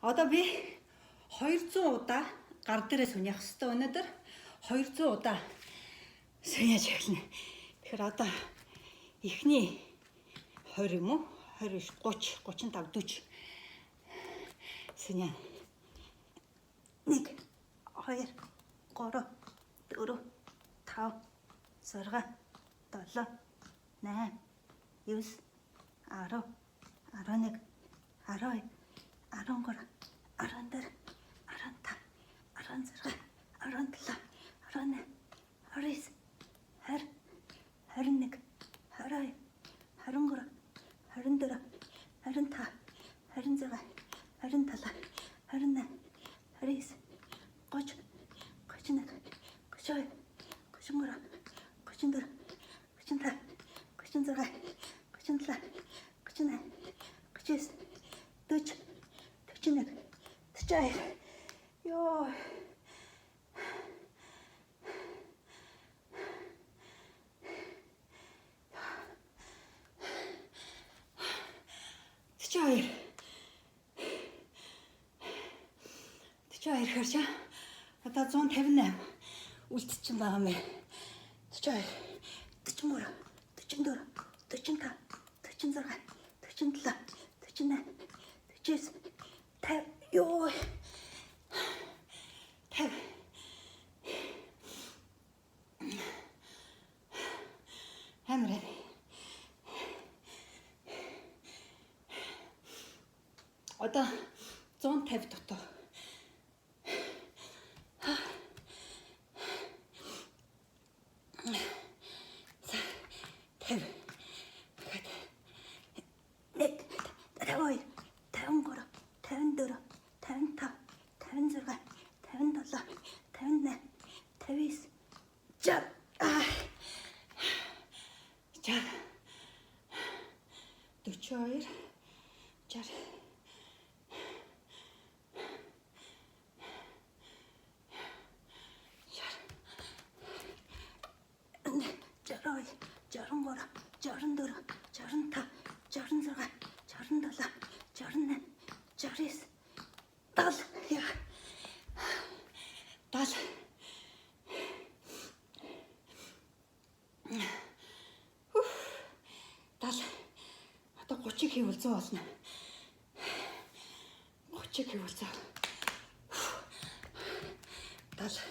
Одоо би 200 удаа гар дээрээ сүнэх хэвээр өнөөдөр 200 удаа сүнэж эхэлнэ. Тэгэхээр одоо эхний 20 юм уу? 29, 30, 35, 40 сүнэ. 1 2 3 4 5 6 7 8 9 10 11 12 13 14 15 16 17 18 19 20 21 22 23 24 25 26 27 28 29 30 31 32 33 34 35 36 37 38 39 40 41 42 ёо Тчаир хэрч одоо 158 үлдчихсэн байгаа мэ. Тчаир 43 44 45 46 47 48 49 50 ёо 50 хамраа одоо 150 дотоо. Одоо 30 хийвэл 100 болно. 30 хийвэл 100. 70.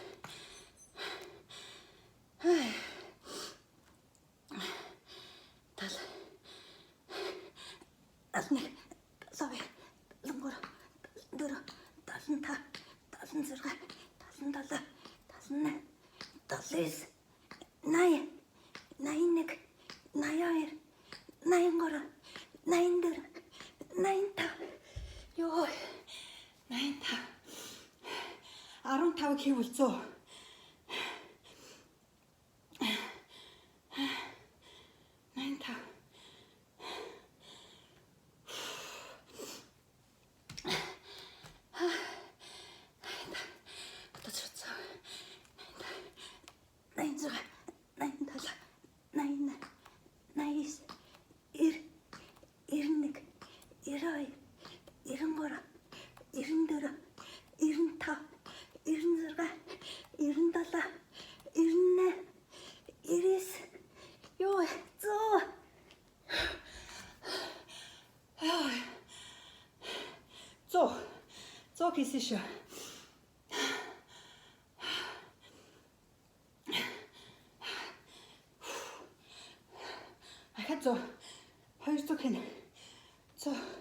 Ёо 95 15 хийвэл 100. Хийсэн шүү. Ахад 100. 200 хийнэ. 100.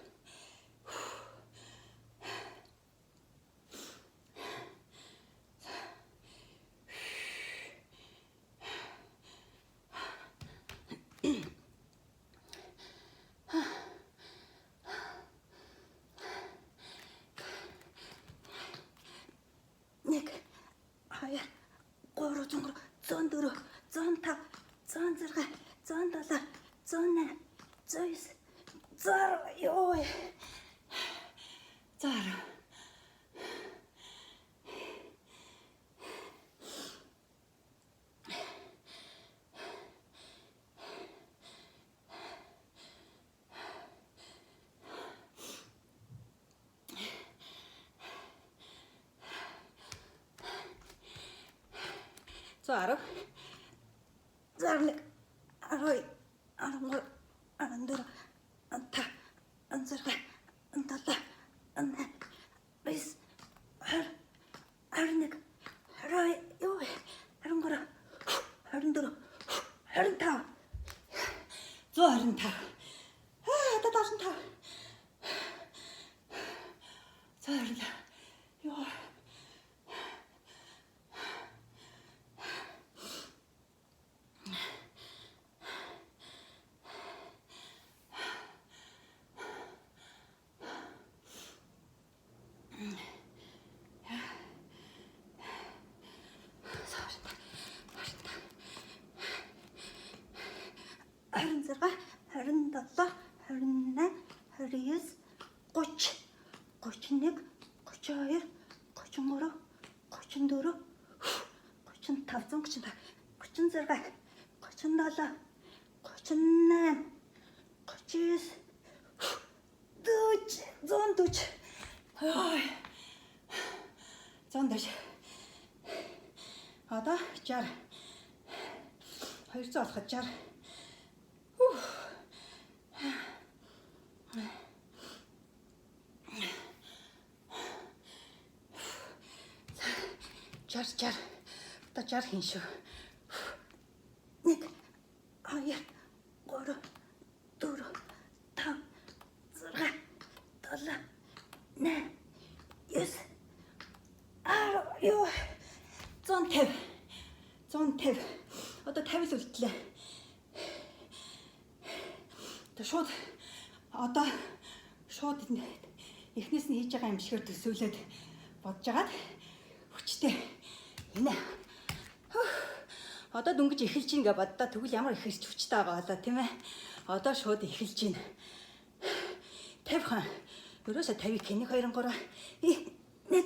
Ёо 110 111 12 13 14 15 16 17 18 19 20 21 22 23 24 25 125 одоо 75 125 ёо Харин 27 28 29 30 31 32 33 34 35 36 37 38 39 40 140 одоо 60 200 болоход 60 60 одоо 60 хийн шүү. 1 2 3 4 5 6 7 8 9 10 150 150 одоо 50 л үлдлээ. Одоо шууд эхнээс нь хийж байгаа юм шигээр төсөөлөд бодож агаад хүчтэй энэ одоо дөнгөж эхэлж ийн гэ боддоо тэгвэл ямар их хэрч хүчтэй байгаа болоо тийм ээ. Одоо шууд эхэлж ийн 50 хан ерөөсө 50 хэний 2 3 1 2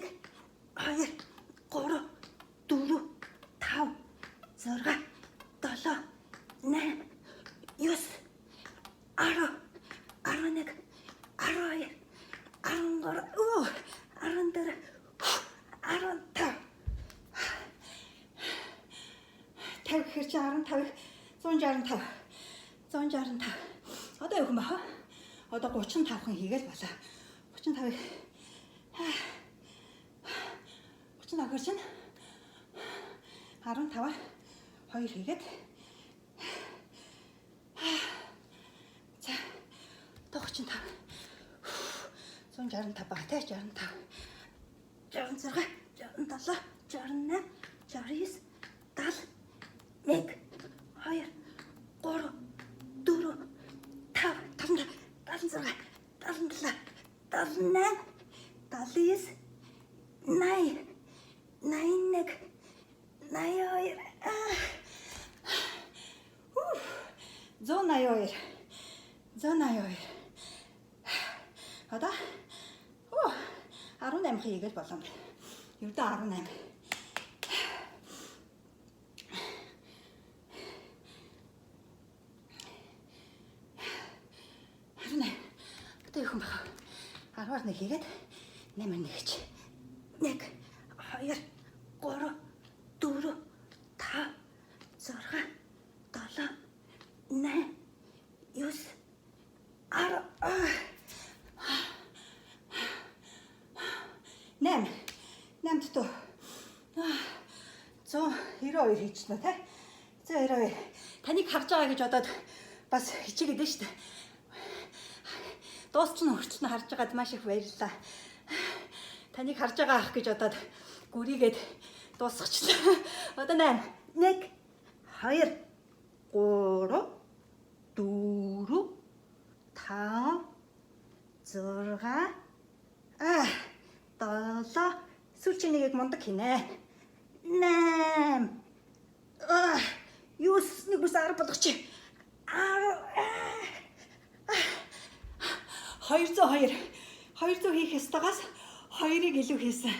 3 4 5 6 7 8 9 10 11 12 13 14 15 50 гэхэр чи 15 165 165 одоо юу юм бэ? Одоо 35 хан хийгээл болоо. 35 35 гэр чинь 15-аар 2 хийгээд за одоо 35 165 баг тий 65 66 67 68 69 70 1 2 3 4 5 76 77 78 79 80 91 92 182 одоо 18 хийгээл болоо. Ердөө 18 одоо юу юм бэ? 10-аар нэг хийгээд 8-аар нэг хийж 1 2 3 4 5 6 7 8 9 10 8 дутуу 192 хийчихнэ тий. 192 таныг харж байгаа гэж бодоод бас хичээгээд байна шүү дээ. Дуусчихна хөрчлөн харж байгаад маш их баярлалаа. Таныг харж байгаа ах гэж бодоод гүрийгээд дуусгачлаа. Одоо 8 1 2 3 4 5 6 7 сүүлчийн нэгийг мундаг хийнэ. 8 юус нэг бүс 10 болгочих. 202 хийх ёстойгоос 2-ыг илүү хийсэн.